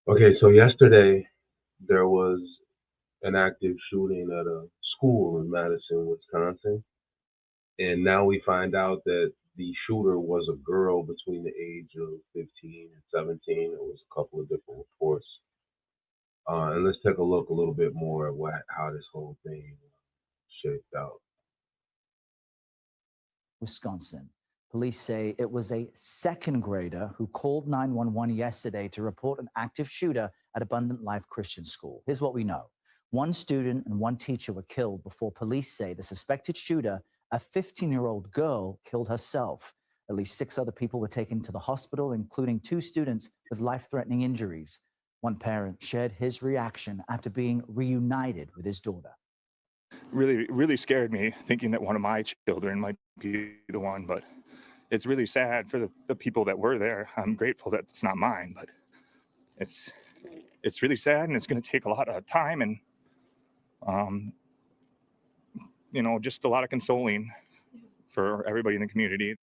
Okay, so yesterday there was an active shooting at a school in Madison, Wisconsin, and now we find out that the shooter was a girl between the age of 15 and 17. It was a couple of different reports, and let's take a look a little bit more at how this whole thing shaped out. Wisconsin. Police say it was a second grader who called 911 yesterday to report an active shooter at Abundant Life Christian School. Here's what we know. One student and one teacher were killed before police say the suspected shooter, a 15-year-old girl, killed herself. At least 6 other people were taken to the hospital, including 2 students with life-threatening injuries. One parent shared his reaction after being reunited with his daughter. Really scared me thinking that one of my children might be the one, but it's really sad for the people that were there. I'm grateful that it's not mine, but it's it's really sad, and it's going to take a lot of time and um, just a lot of consoling for everybody in the community.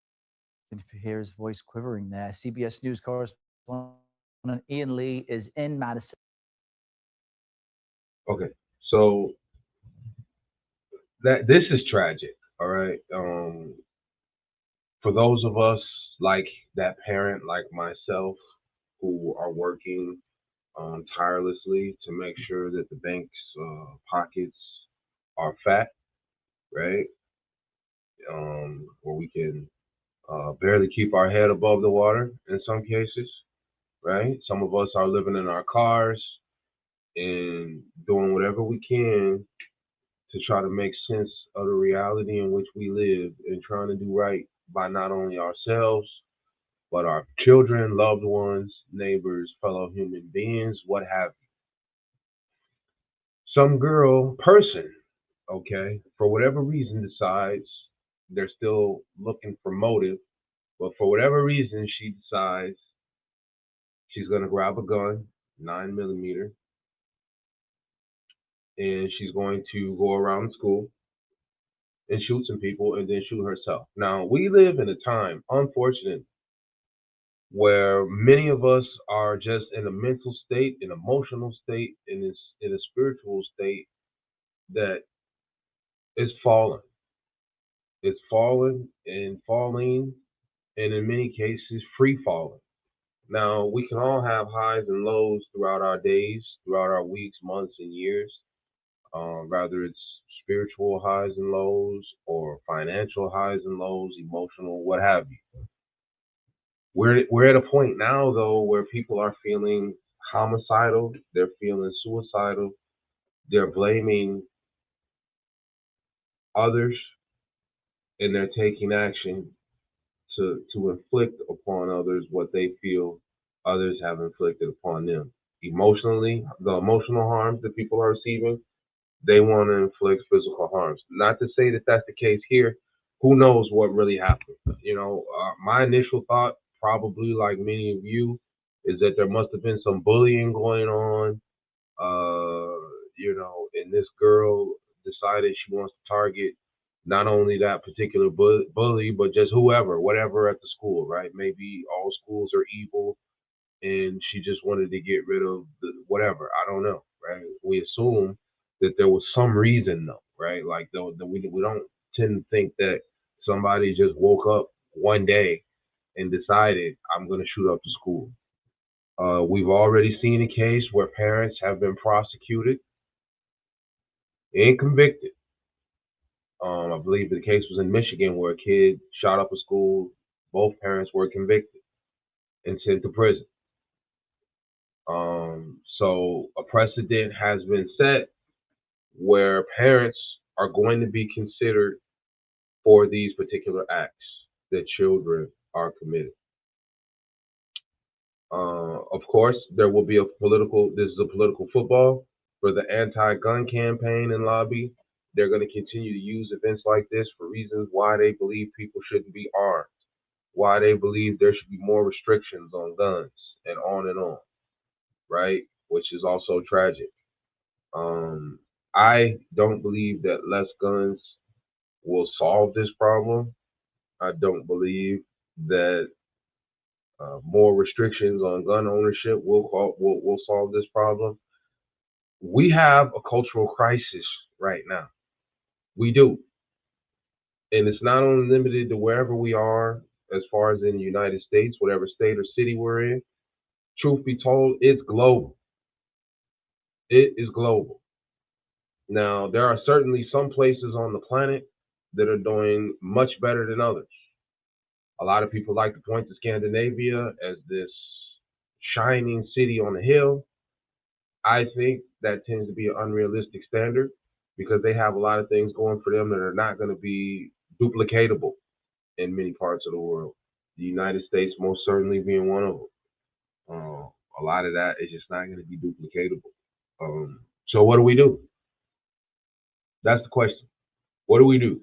And if you hear his voice quivering there, CBS News correspondent Ian Lee is in Madison. Okay, so that this is tragic. All right, for those of us like that parent, like myself, who are working tirelessly to make sure that the bank's pockets are fat, right? Where we can barely keep our head above the water in some cases, right? Some of us are living in our cars and doing whatever we can to try to make sense of the reality in which we live and trying to do right by not only ourselves, but our children, loved ones, neighbors, fellow human beings, what have you. Some girl, person, okay, for whatever reason decides they're still looking for motive, but for whatever reason she decides she's gonna grab a gun, 9 millimeter, and she's going to go around school and shoot some people and then shoot herself. Now we live in a time, unfortunately, where many of us are just in a mental state, an emotional state, in a spiritual state that is fallen. It's fallen and falling, and in many cases, free falling. Now, we can all have highs and lows throughout our days, throughout our weeks, months, and years. Rather it's spiritual highs and lows, or financial highs and lows, emotional, what have you. We're at a point now though where people are feeling homicidal, they're feeling suicidal, they're blaming others, and they're taking action to inflict upon others what they feel others have inflicted upon them. Emotionally, the emotional harms that people are receiving, they want to inflict physical harms. Not to say that that's the case here. Who knows what really happened? My initial thought, probably like many of you, is that there must have been some bullying going on. And this girl decided she wants to target not only that particular bully, but just whoever, whatever at the school, right? Maybe all schools are evil, and she just wanted to get rid of the whatever. I don't know, right? We assume that there was some reason, though, right? Like we don't tend to think that somebody just woke up one day and decided I'm going to shoot up the school. We've already seen a case where parents have been prosecuted and convicted. I believe the case was in Michigan where a kid shot up a school. Both parents were convicted and sent to prison. So a precedent has been set where parents are going to be considered for these particular acts that children are committing. Of course, there will be this is a political football for the anti-gun campaign and lobby. They're going to continue to use events like this for reasons why they believe people shouldn't be armed, why they believe there should be more restrictions on guns, and on, right? Which is also tragic. Um, I don't believe that less guns will solve this problem. I don't believe that More restrictions on gun ownership will solve this problem. We have a cultural crisis right now. We do, and it's not only limited to wherever we are, as far as in the United States, whatever state or city we're in. Truth be told, it's global. It is global. Now, there are certainly some places on the planet that are doing much better than others. A lot of people like to point to Scandinavia as this shining city on a hill. I think that tends to be an unrealistic standard because they have a lot of things going for them that are not going to be duplicatable in many parts of the world. The United States, most certainly being one of them. A lot of that is just not going to be duplicatable. So, what do we do? That's the question. What do we do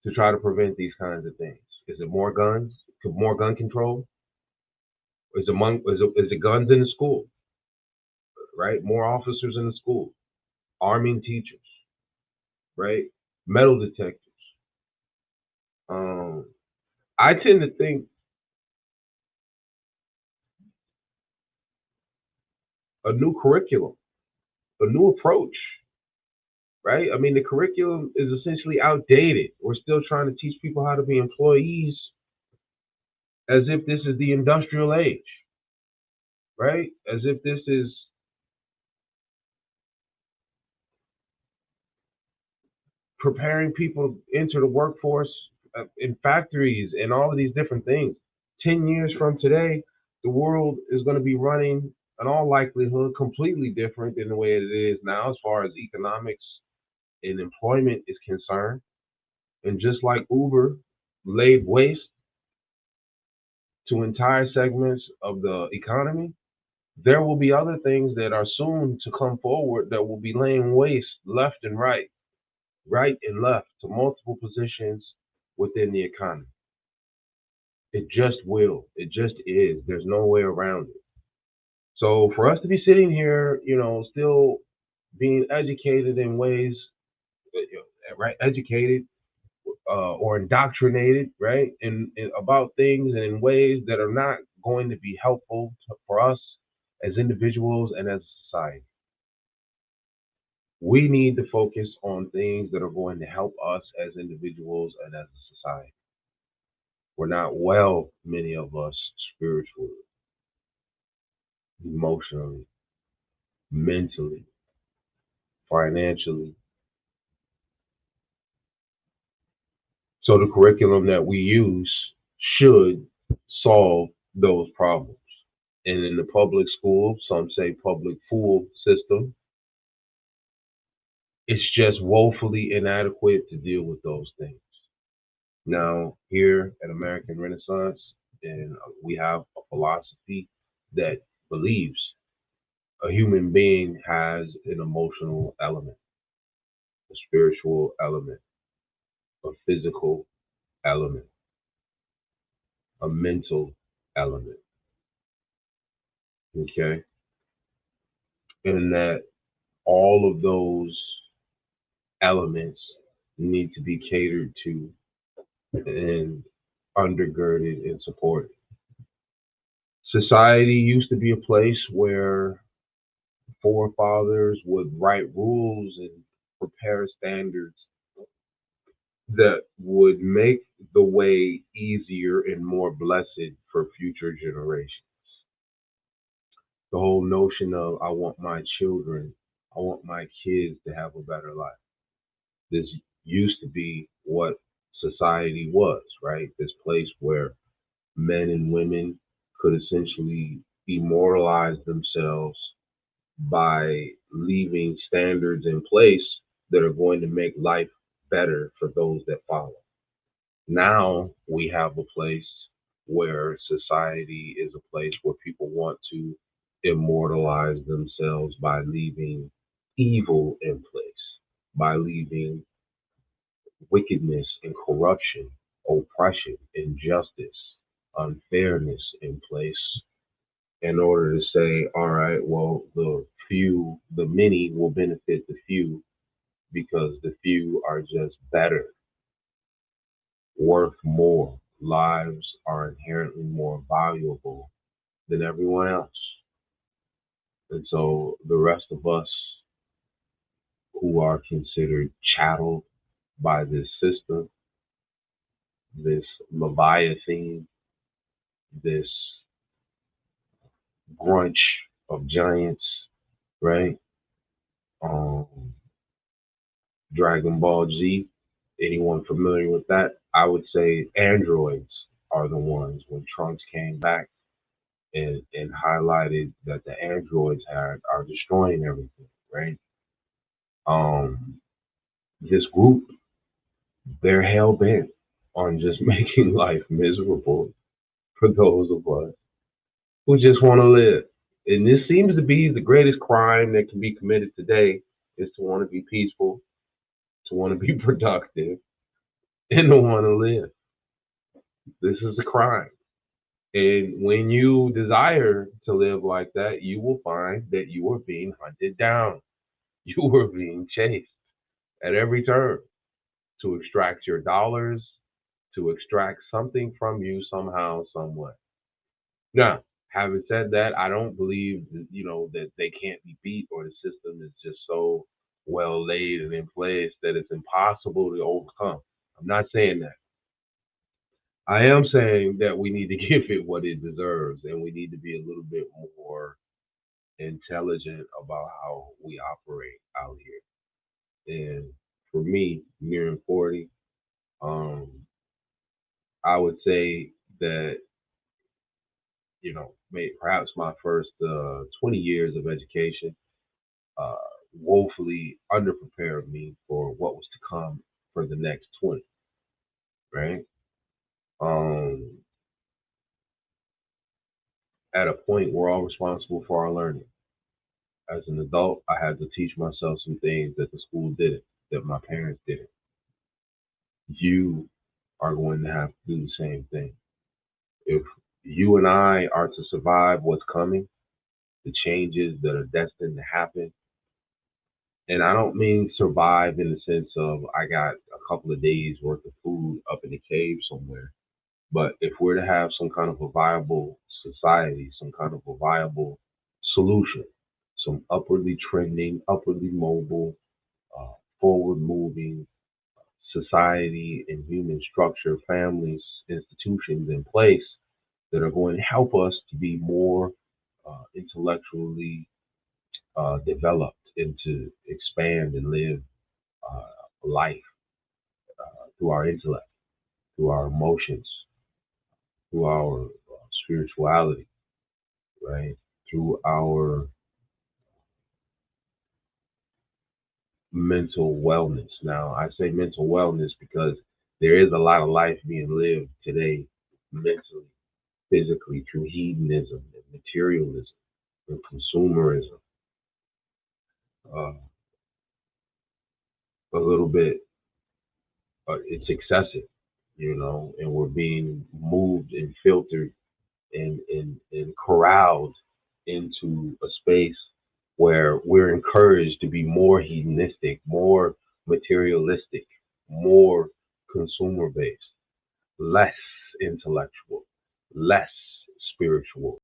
to try to prevent these kinds of things? Is it more guns? More gun control? Is it guns in the school? Right? More officers in the school, arming teachers, right? Metal detectors. Um, I tend to think a new curriculum, a new approach, right? I mean, the curriculum is essentially outdated. We're still trying to teach people how to be employees as if this is the industrial age, right? As if this is preparing people to enter the workforce in factories and all of these different things. 10 years from today, the world is going to be running, in all likelihood, completely different than the way it is now as far as economics and employment is concerned. And just like Uber laid waste to entire segments of the economy, there will be other things that are soon to come forward that will be laying waste left and right and left to multiple positions within the economy. It just will. It just is. There's no way around it. So for us to be sitting here, still being educated in ways, right, educated or indoctrinated, right, in about things and in ways that are not going to be helpful for us as individuals and as a society. We need to focus on things that are going to help us as individuals and as a society. We're not well, many of us, spiritually, emotionally, mentally, financially. So the curriculum that we use should solve those problems. And in the public school, some say public fool system, it's just woefully inadequate to deal with those things. Now, here at American Renaissance, and we have a philosophy that believes a human being has an emotional element, a spiritual element, a physical element, a mental element. Okay. And that all of those elements need to be catered to and undergirded and supported. Society used to be a place where forefathers would write rules and prepare standards that would make the way easier and more blessed for future generations. The whole notion of I want my children, I want my kids to have a better life. This used to be what society was, right? This place where men and women could essentially demoralize themselves by leaving standards in place that are going to make life better for those that follow. Now we have a place where society is a place where people want to immortalize themselves by leaving evil in place, by leaving wickedness and corruption, oppression, injustice, unfairness in place in order to say, all right, well, the many will benefit the few because the few are just better, worth more, lives are inherently more valuable than everyone else. And so the rest of us who are considered chattel by this system, this Leviathan, this grunch of giants, right? Um, Dragon Ball Z, anyone familiar with that? I would say androids are the ones when Trunks came back and highlighted that the androids are destroying everything, right? Um, this group, they're hell bent on just making life miserable for those of us who just want to live. And this seems to be the greatest crime that can be committed today is to want to be peaceful, to want to be productive, and to want to live. This is a crime. And when you desire to live like that, you will find that you are being hunted down. You are being chased at every turn to extract your dollars, to extract something from you somehow, some way. Now, having said that, I don't believe that, that they can't be beat or the system is just so well laid and in place that it's impossible to overcome. I'm not saying that. I am saying that we need to give it what it deserves and we need to be a little bit more intelligent about how we operate out here. And for me, nearing 40, um, I would say that, perhaps my first 20 years of education uh, woefully underprepared me for what was to come for the next 20, right? Um, at a point, we're all responsible for our learning. As an adult, I had to teach myself some things that the school didn't, that my parents didn't. You are going to have to do the same thing. If you and I are to survive what's coming, the changes that are destined to happen, and I don't mean survive in the sense of I got a couple of days worth of food up in the cave somewhere. But if we're to have some kind of a viable society, some kind of a viable solution, some upwardly trending, upwardly mobile, forward moving society and human structure, families, institutions in place that are going to help us to be more intellectually developed and to expand and live life through our intellect, through our emotions, through our spirituality, right? Through our mental wellness. Now, I say mental wellness because there is a lot of life being lived today mentally, physically, through hedonism and materialism and consumerism. Uh, a little bit, it's excessive, and we're being moved and filtered and corralled into a space where we're encouraged to be more hedonistic, more materialistic, more consumer based, less intellectual, less spiritual.